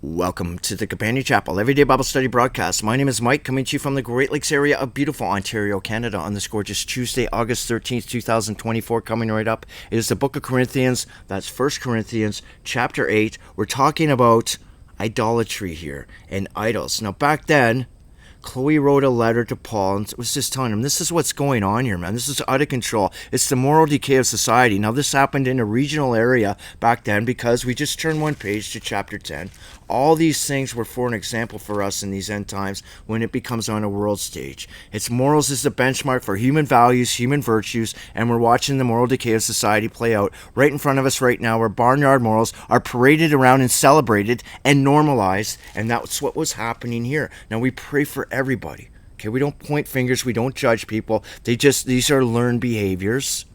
Welcome to the Companion Chapel Everyday Bible Study broadcast. My name is Mike, coming to you from the Great Lakes area of beautiful Ontario, Canada, on this gorgeous Tuesday, August 13th, 2024. Coming right up is the book of Corinthians. That's 1 Corinthians chapter 8. We're talking about idolatry here and idols. Now, back then, Chloe wrote a letter to Paul and was just telling him, this is what's going on here, man. This is out of control. It's the moral decay of society. Now, this happened in a regional area back then because we just turned one page to chapter 10. All these things were for an example for us in these end times when it becomes on a world stage. Its morals is the benchmark for human values, human virtues, and we're watching the moral decay of society play out right in front of us right now, where barnyard morals are paraded around and celebrated and normalized, and that's what was happening here. Now, we pray for everybody. Okay, we don't point fingers, we don't judge people. These are learned behaviors.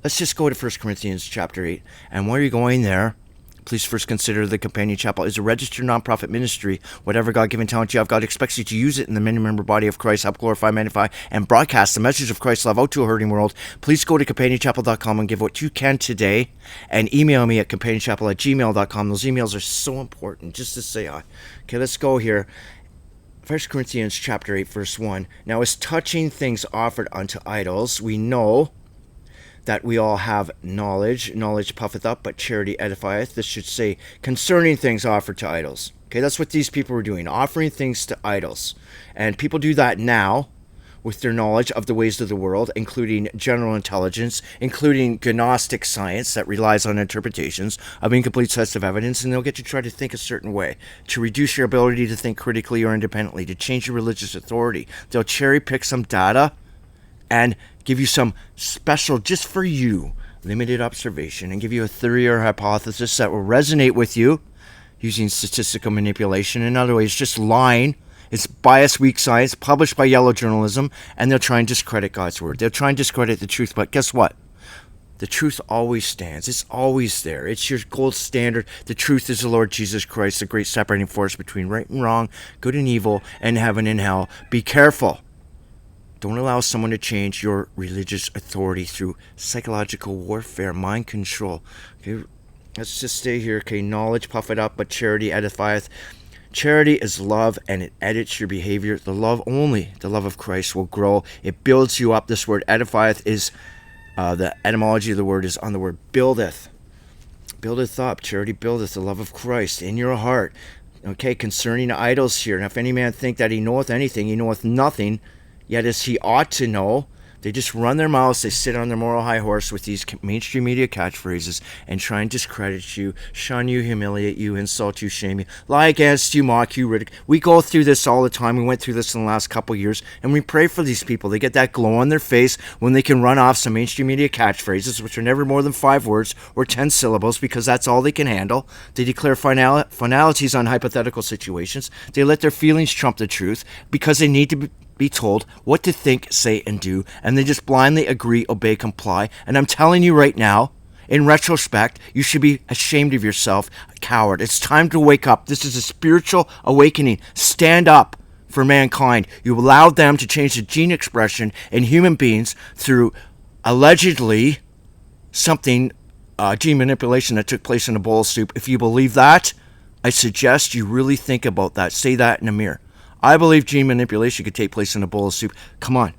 Let's just go to 1 Corinthians chapter 8. And while you're going there, please first consider the Companion Chapel is a registered nonprofit ministry. Whatever God-given talent you have, God expects you to use it in the many-member body of Christ, help glorify, magnify, and broadcast the message of Christ's love out to a hurting world. Please go to companionchapel.com and give what you can today, and email me at companionchapel@gmail.com. Those emails are so important, just to say hi. Okay, let's go here. 1 Corinthians chapter 8, verse 1. Now, as touching things offered unto idols, we know that we all have knowledge. Knowledge puffeth up, but charity edifieth. This should say, concerning things offered to idols. Okay, that's what these people were doing, offering things to idols. And people do that now with their knowledge of the ways of the world, including general intelligence, including gnostic science that relies on interpretations of incomplete sets of evidence, and they'll get you to try to think a certain way, to reduce your ability to think critically or independently, to change your religious authority. They'll cherry pick some data and give you some special, just for you, limited observation, and give you a theory or hypothesis that will resonate with you using statistical manipulation. In other ways, just lying. It's biased, weak science, published by yellow journalism, and they'll try and discredit God's word. They'll try and discredit the truth, but guess what? The truth always stands. It's always there. It's your gold standard. The truth is the Lord Jesus Christ, the great separating force between right and wrong, good and evil, and heaven and hell. Be careful. Don't allow someone to change your religious authority through psychological warfare, mind control. Okay, let's just stay here. Okay, knowledge puffeth up, but charity edifieth. Charity is love, and it edits your behavior. The love only, the love of Christ, will grow. It builds you up. This word edifieth is, the etymology of the word is on the word buildeth. Buildeth up. Charity buildeth the love of Christ in your heart. Okay, concerning idols here. Now, if any man think that he knoweth anything, he knoweth nothing, yet as he ought to know. They just run their mouths, they sit on their moral high horse with these mainstream media catchphrases and try and discredit you, shun you, humiliate you, insult you, shame you, lie against you, mock you, ridicule. We go through this all the time. We went through this in the last couple of years, and we pray for these people. They get that glow on their face when they can run off some mainstream media catchphrases, which are never more than 5 words or 10 syllables, because that's all they can handle. They declare finalities on hypothetical situations. They let their feelings trump the truth because they need to be told what to think, say, and do, and they just blindly agree, obey, comply. And I'm telling you right now, in retrospect, you should be ashamed of yourself, coward. It's time to wake up. This is a spiritual awakening. Stand up for mankind. You allowed them to change the gene expression in human beings through allegedly something, gene manipulation that took place in a bowl of soup. If you believe that, I suggest you really think about that. Say that in a mirror. I believe gene manipulation could take place in a bowl of soup. Come on.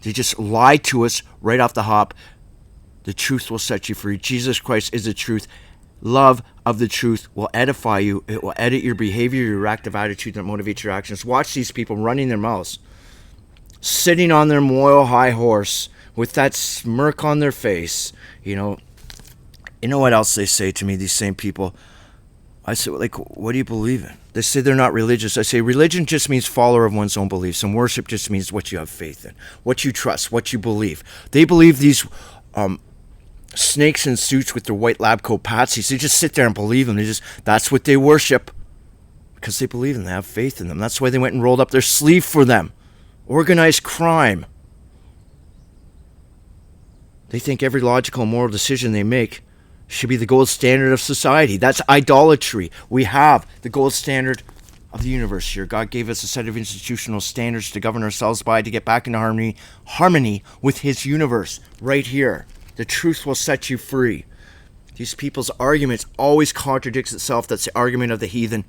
They just lied to us right off the hop. The truth will set you free. Jesus Christ is the truth. Love of the truth will edify you. It will edit your behavior, your active attitude that motivates your actions. Watch these people running their mouths, sitting on their moral high horse with that smirk on their face. You know what else they say to me, these same people? I say, like, what do you believe in? They say they're not religious. I say religion just means follower of one's own beliefs, and worship just means what you have faith in, what you trust, what you believe. They believe these snakes in suits with their white lab coat patsies. They just sit there and believe them. That's what they worship because they believe in them. They have faith in them. That's why they went and rolled up their sleeve for them. Organized crime. They think every logical and moral decision they make should be the gold standard of society. That's idolatry. We have the gold standard of the universe here. God gave us a set of institutional standards to govern ourselves by, to get back into harmony with his universe right here. The truth will set you free. These people's arguments always contradicts itself. That's the argument of the heathen.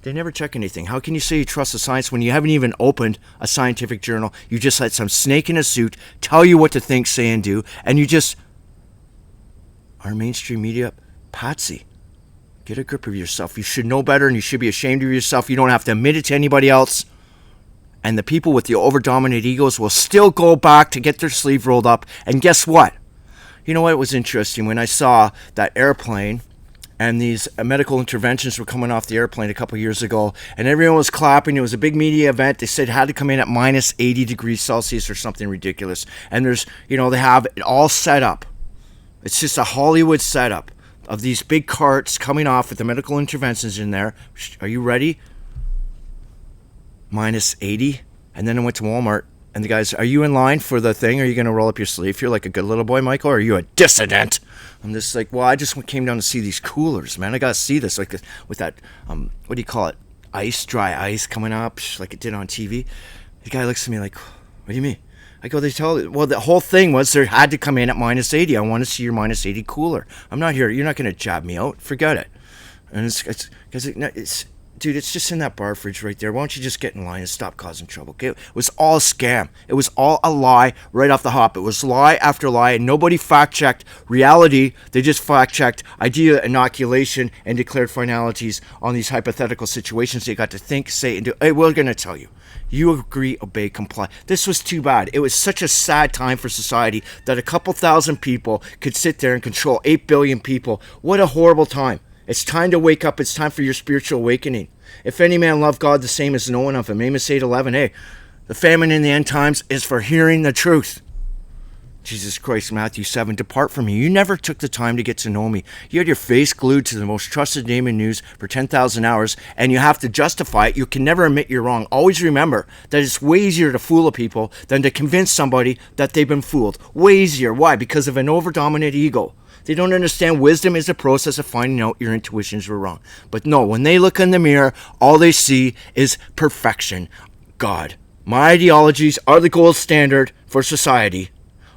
They never check anything. How can you say you trust the science when you haven't even opened a scientific journal? You just let some snake in a suit tell you what to think, say, and do, and you just... Our mainstream media, patsy. Get a grip of yourself. You should know better, and you should be ashamed of yourself. You don't have to admit it to anybody else. And the people with the over-dominant egos will still go back to get their sleeve rolled up. And guess what? You know what was interesting? When I saw that airplane and these medical interventions were coming off the airplane a couple years ago, and everyone was clapping. It was a big media event. They said it had to come in at minus 80 degrees Celsius or something ridiculous. And there's, they have it all set up. It's just a Hollywood setup of these big carts coming off with the medical interventions in there. Are you ready? Minus 80. And then I went to Walmart, and the guys, are you in line for the thing? Are you going to roll up your sleeve? You're like a good little boy, Michael, or are you a dissident? I'm just like, well, I just came down to see these coolers, man. I got to see this, like with that, what do you call it? Dry ice coming up, like it did on TV. The guy looks at me like, what do you mean? I go, well, the whole thing was there had to come in at minus 80. I want to see your minus 80 cooler. I'm not here. You're not going to jab me out. Forget it. And it's dude, it's just in that bar fridge right there. Why don't you just get in line and stop causing trouble? Okay? It was all a scam. It was all a lie right off the hop. It was lie after lie, and nobody fact-checked reality. They just fact-checked idea inoculation and declared finalities on these hypothetical situations. They got to think, say, and do. Hey, we're going to tell you. You agree, obey, comply. This was too bad. It was such a sad time for society that a couple thousand people could sit there and control 8 billion people. What a horrible time. It's time to wake up. It's time for your spiritual awakening. If any man love God, the same is no one of him. Amos 8:11. Hey, the famine in the end times is for hearing the truth. Jesus Christ, Matthew 7, depart from me. You never took the time to get to know me. You had your face glued to the most trusted name in news for 10,000 hours, and you have to justify it. You can never admit you're wrong. Always remember that it's way easier to fool a people than to convince somebody that they've been fooled. Way easier. Why? Because of an over-dominant ego. They don't understand wisdom is a process of finding out your intuitions were wrong. But no, when they look in the mirror, all they see is perfection. God. My ideologies are the gold standard for society.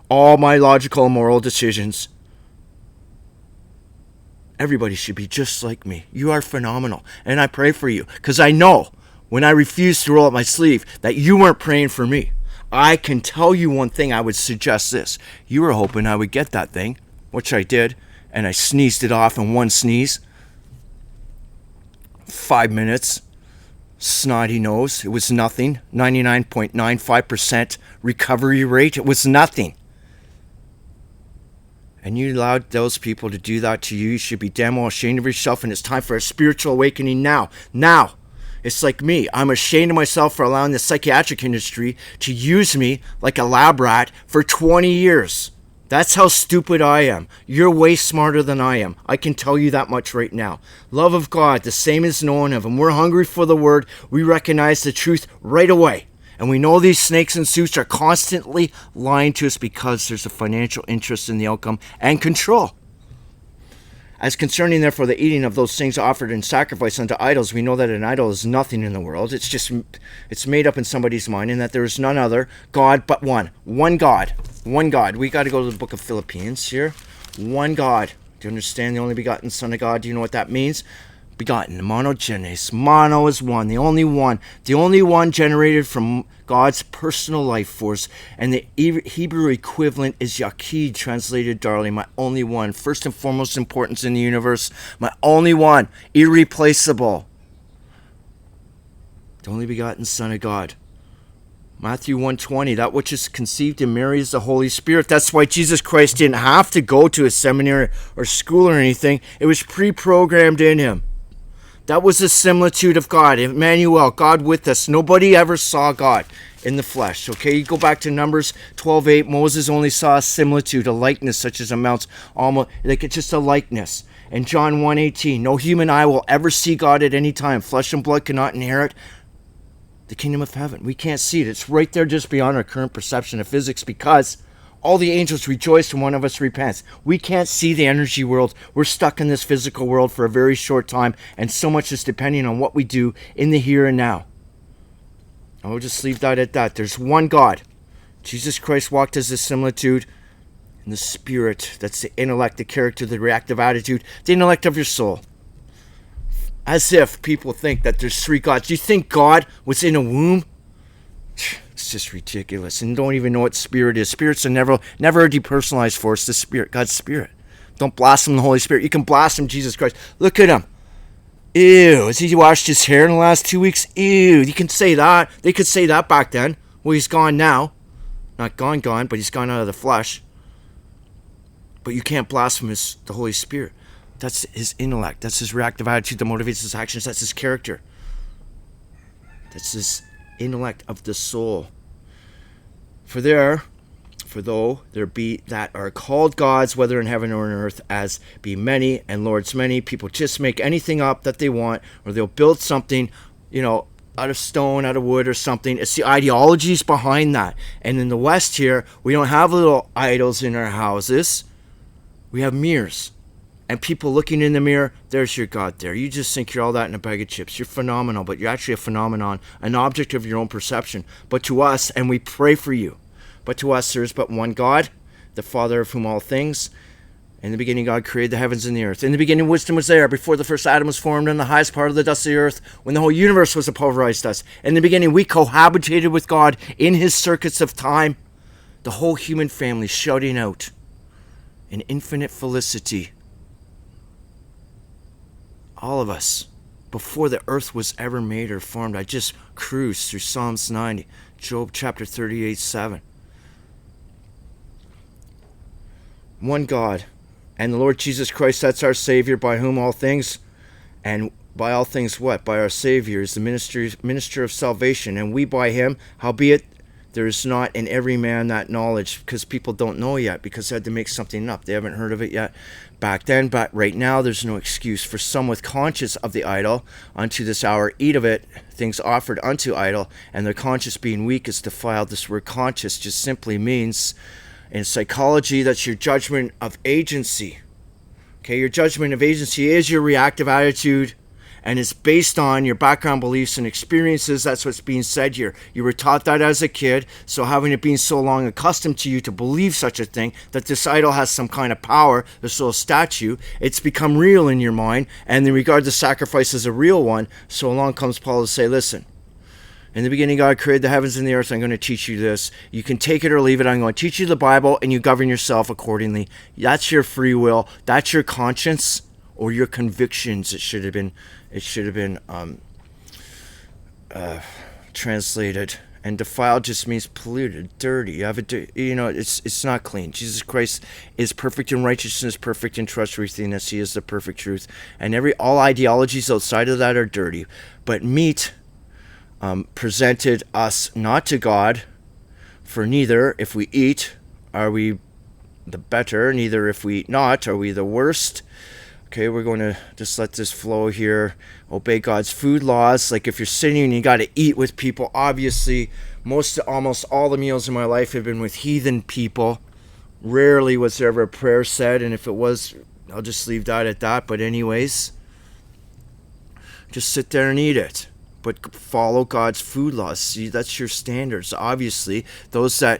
All my logical and moral decisions. Everybody should be just like me. You are phenomenal. And I pray for you. Because I know when I refused to roll up my sleeve that you weren't praying for me. I can tell you one thing. I would suggest this. You were hoping I would get that thing, which I did. And I sneezed it off in one sneeze. 5 minutes. Snotty nose. It was nothing. 99.95% recovery rate. It was nothing. And you allowed those people to do that to you. You should be damn well ashamed of yourself, and it's time for a spiritual awakening now. Now. It's like me. I'm ashamed of myself for allowing the psychiatric industry to use me like a lab rat for 20 years. That's how stupid I am. You're way smarter than I am. I can tell you that much right now. Love of God, the same as knowing of Him. We're hungry for the Word. We recognize the truth right away. And we know these snakes in suits are constantly lying to us because there's a financial interest in the outcome and control. As concerning, therefore, the eating of those things offered in sacrifice unto idols, we know that an idol is nothing in the world. It's made up in somebody's mind, and that there is none other God but one. One God. One God. We got to go to the book of Philippians here. One God. Do you understand? The only begotten Son of God. Do you know what that means? Begotten, monogenes. Mono is one, the only one generated from God's personal life force. And the Hebrew equivalent is Yaqid, translated darling, my only one, first and foremost importance in the universe, my only one, irreplaceable, the only begotten Son of God. Matthew 1:20, that which is conceived in Mary is the Holy Spirit. That's why Jesus Christ didn't have to go to a seminary or school or anything. It was pre-programmed in Him. That was the similitude of God. Emmanuel, God with us. Nobody ever saw God in the flesh. Okay, you go back to Numbers 12:8. Moses only saw a similitude, a likeness, such as amounts almost like it's just a likeness. And John 1:18. No human eye will ever see God at any time. Flesh and blood cannot inherit the kingdom of heaven. We can't see it. It's right there, just beyond our current perception of physics, because all the angels rejoice when one of us repents. We can't see the energy world. We're stuck in this physical world for a very short time, and so much is depending on what we do in the here and now. I'll just leave that at that. There's one God. Jesus Christ walked as a similitude. And the spirit, that's the intellect, the character, the reactive attitude, the intellect of your soul. As if people think that there's three gods. Do you think God was in a womb? It's just ridiculous. And don't even know what spirit is. Spirits are never a depersonalized force. The spirit, God's spirit. Don't blaspheme the Holy Spirit. You can blaspheme Jesus Christ. Look at him. Ew, has he washed his hair in the last 2 weeks? Ew, you can say that. They could say that back then. Well, he's gone now. Not gone, but he's gone out of the flesh. But you can't blaspheme the Holy Spirit. That's his intellect. That's his reactive attitude that motivates his actions. That's his character. That's his intellect of the soul. For though there be that are called gods, whether in heaven or on earth, as be many and lords many, people just make anything up that they want, or they'll build something, out of stone, out of wood or something. It's the ideologies behind that. And in the West here, we don't have little idols in our houses. We have mirrors. And people looking in the mirror, there's your God there. You just think you're all that in a bag of chips. You're phenomenal, but you're actually a phenomenon, an object of your own perception. But to us, and we pray for you, but to us there is but one God, the Father of whom all things. In the beginning God created the heavens and the earth. In the beginning wisdom was there, before the first Adam was formed, in the highest part of the dust of the earth, when the whole universe was a pulverized dust. In the beginning we cohabitated with God in his circuits of time. The whole human family shouting out in infinite felicity. All of us, before the earth was ever made or formed. I just cruised through Psalms 90, Job chapter 38:7. One God, and the Lord Jesus Christ, that's our Savior, by whom all things, and by all things what? By our Savior is the minister of salvation, and we by him, howbeit there is not in every man that knowledge, because people don't know yet, because they had to make something up. They haven't heard of it yet back then, but right now there's no excuse for some with conscience of the idol unto this hour eat of it, things offered unto idol, and their conscience being weak is defiled. This word conscious just simply means, in psychology, that's your judgment of agency. Okay, your judgment of agency is your reactive attitude, and it's based on your background beliefs and experiences. That's what's being said here. You were taught that as a kid, so having it been so long accustomed to you to believe such a thing, that this idol has some kind of power, this little statue, it's become real in your mind, and they regard the sacrifice as a real one. So along comes Paul to say, listen, in the beginning God created the heavens and the earth. I'm going to teach you this. You can take it or leave it. I'm going to teach you the Bible, and you govern yourself accordingly. That's your free will. That's your conscience, or your convictions. It should have been translated. And defiled just means polluted, dirty. You have it's not clean. Jesus Christ is perfect in righteousness, perfect in trustworthiness. He is the perfect truth. And all ideologies outside of that are dirty. But meat presented us not to God, for neither if we eat are we the better, neither if we eat not are we the worst. Okay, we're going to just let this flow here. Obey God's food laws. Like if you're sitting and you got to eat with people, obviously almost all the meals in my life have been with heathen people. Rarely was there ever a prayer said, and if it was, I'll just leave that at that. But anyways, just sit there and eat it. But follow God's food laws. See, that's your standards. Obviously, those that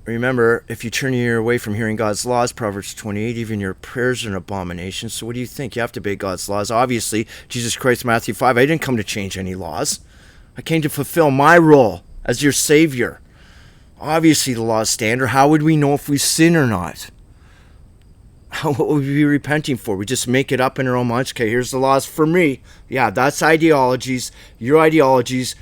remember, if you turn your ear away from hearing God's laws, Proverbs 28, even your prayers are an abomination. So what do you think? You have to obey God's laws. Obviously, Jesus Christ, Matthew 5, I didn't come to change any laws. I came to fulfill my role as your Savior. Obviously, the law is standard. How would we know if we sin or not? What would we be repenting for? We just make it up in our own minds. Okay, here's the laws for me. Yeah, that's ideologies. Your ideologies,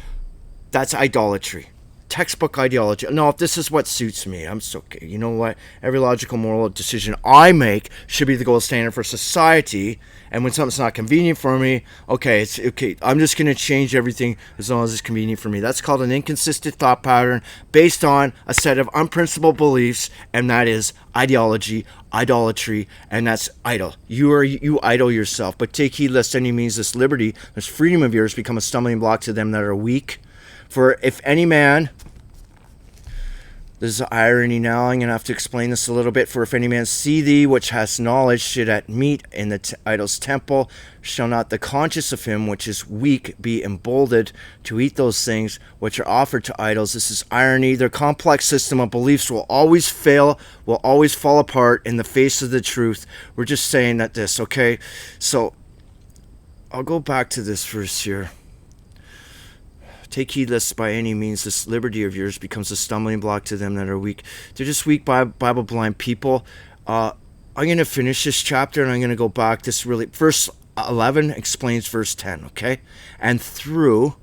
that's idolatry. Textbook ideology. No, if this is what suits me, I'm so okay. You know what? Every logical moral decision I make should be the gold standard for society. And when something's not convenient for me, it's okay. I'm just going to change everything as long as it's convenient for me. That's called an inconsistent thought pattern based on a set of unprincipled beliefs, and that is ideology, idolatry, and that's idol. You idol yourself. But take heed lest any means this liberty, this freedom of yours, become a stumbling block to them that are weak. For if any man There's irony now. I'm going to have to explain this a little bit. For if any man see thee, which has knowledge, should at meat in the idol's temple, shall not the conscience of him which is weak be emboldened to eat those things which are offered to idols? This is irony. Their complex system of beliefs will always fail, will always fall apart in the face of the truth. We're just saying that this, okay? So I'll go back to this verse here. Take heed lest by any means this liberty of yours becomes a stumbling block to them that are weak. They're just weak Bible blind people. I'm going to finish this chapter and I'm going to go back. This really, verse 11 explains verse 10, okay? And through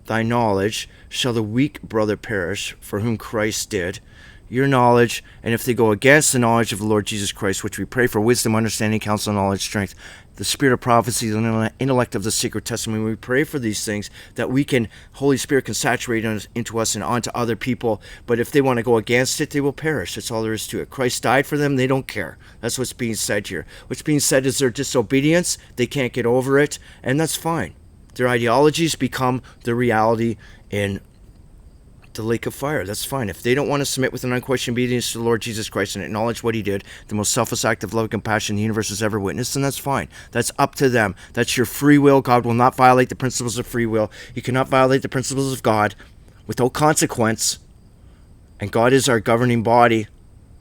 thy knowledge shall the weak brother perish, for whom Christ did. Your knowledge, and if they go against the knowledge of the Lord Jesus Christ, which we pray for wisdom, understanding, counsel, knowledge, strength, the spirit of prophecy, the intellect of the secret testimony. We pray for these things that we can, Holy Spirit can saturate into us and onto other people. But if they want to go against it, they will perish. That's all there is to it. Christ died for them. They don't care. That's what's being said here. What's being said is their disobedience. They can't get over it. And that's fine. Their ideologies become the reality in the lake of fire. That's fine. If they don't want to submit with an unquestioned obedience to the Lord Jesus Christ and acknowledge what he did, the most selfless act of love and compassion the universe has ever witnessed, then that's fine. That's up to them. That's your free will. God will not violate the principles of free will. You cannot violate the principles of God without consequence. And God is our governing body.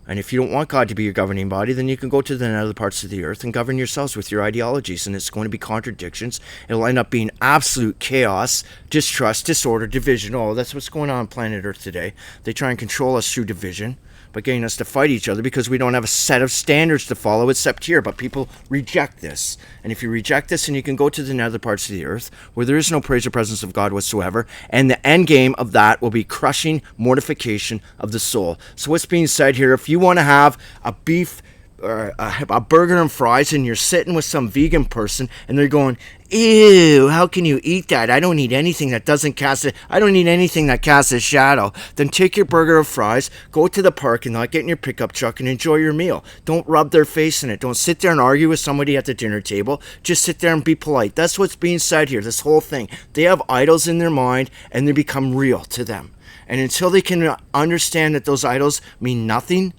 And if you don't want God to be your governing body, then you can go to the other parts of the earth and govern yourselves with your ideologies. And it's going to be contradictions. It'll end up being absolute chaos, distrust, disorder, division. Oh, that's what's going on planet Earth today. They try and control us through division by getting us to fight each other because we don't have a set of standards to follow except here. But people reject this. And if you reject this, then you can go to the nether parts of the earth where there is no praise or presence of God whatsoever. And the end game of that will be crushing mortification of the soul. So what's being said here, if you want to have a beef or a burger and fries and you're sitting with some vegan person and they're going, ew, how can you eat that? I don't need anything that doesn't cast it. I don't need anything that casts a shadow. Then take your burger or fries, go to the parking lot, get in your pickup truck and enjoy your meal. Don't rub their face in it. Don't sit there and argue with somebody at the dinner table. Just sit there and be polite. That's what's being said here, this whole thing. They have idols in their mind and they become real to them. And until they can understand that those idols mean nothing,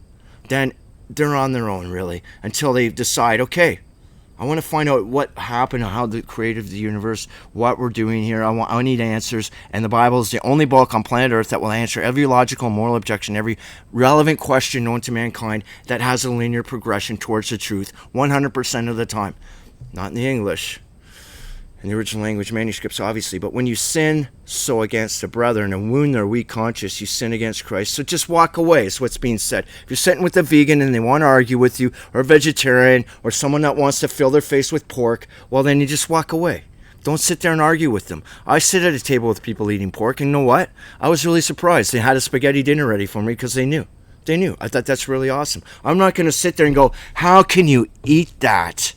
then they're on their own, really, until they decide, okay, I want to find out what happened, how the creator of the universe, what we're doing here. I need answers. And the Bible is the only book on planet Earth that will answer every logical and moral objection, every relevant question known to mankind that has a linear progression towards the truth 100% of the time. Not in the English. In the original language manuscripts, obviously. But when you sin so against a brethren and wound their weak conscience, you sin against Christ. So just walk away is what's being said. If you're sitting with a vegan and they want to argue with you, or a vegetarian, or someone that wants to fill their face with pork, well, then you just walk away. Don't sit there and argue with them. I sit at a table with people eating pork, and you know what? I was really surprised. They had a spaghetti dinner ready for me because they knew. They knew. I thought that's really awesome. I'm not going to sit there and go, how can you eat that?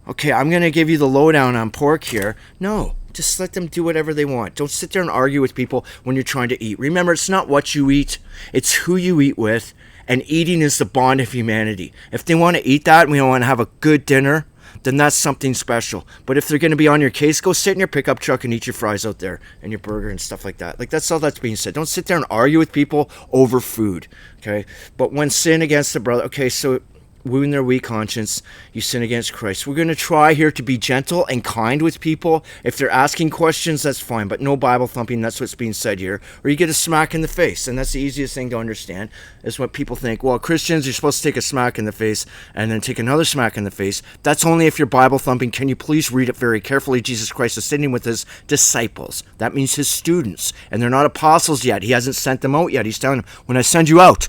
Okay, I'm going to give you the lowdown on pork here. No, just let them do whatever they want. Don't sit there and argue with people when you're trying to eat. Remember, it's not what you eat, it's who you eat with, and eating is the bond of humanity. If they want to eat that and we want to have a good dinner, then that's something special. But if they're going to be on your case, go sit in your pickup truck and eat your fries out there and your burger and stuff like that. Like, that's all that's being said. Don't sit there and argue with people over food, okay? But when sin against the brother, okay, so wound their weak conscience, you sin against Christ. We're going to try here to be gentle and kind with people. If they're asking questions, that's fine, but no Bible thumping. That's what's being said here. Or you get a smack in the face, and that's the easiest thing to understand, is what people think. Well, Christians, you're supposed to take a smack in the face and then take another smack in the face. That's only if you're Bible thumping. Can you please read it very carefully? Jesus Christ is sitting with his disciples. That means his students, and they're not apostles yet. He hasn't sent them out yet. He's telling them, when I send you out,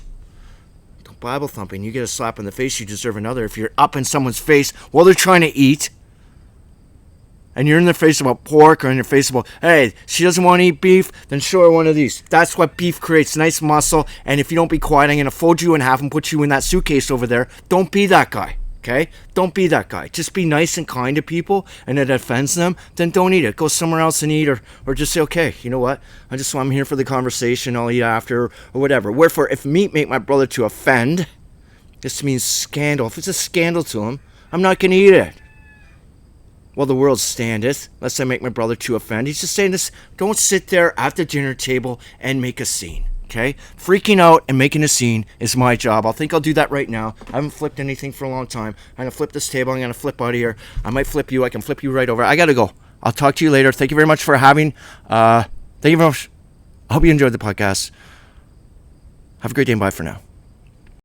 Bible thumping, you get a slap in the face, you deserve another. If you're up in someone's face while they're trying to eat, and you're in their face about pork, or in their face about, hey, she doesn't want to eat beef, then show her one of these. That's what beef creates, nice muscle. And if you don't be quiet, I'm going to fold you in half and put you in that suitcase over there. Don't be that guy, okay? Don't be that guy. Just be nice and kind to people, and it offends them, then don't eat it. Go somewhere else and eat, or just say, okay, you know what? I'm here for the conversation, I'll eat after, or whatever. Wherefore, if meat make my brother to offend, this means scandal. If it's a scandal to him, I'm not going to eat it. Well, the world standeth, lest I make my brother to offend. He's just saying this, don't sit there at the dinner table and make a scene. Okay? Freaking out and making a scene is my job. I'll do that right now. I haven't flipped anything for a long time. I'm going to flip this table. I'm going to flip out of here. I might flip you. I can flip you right over. I got to go. I'll talk to you later. Thank you very much for having. Thank you very much. I hope you enjoyed the podcast. Have a great day and bye for now.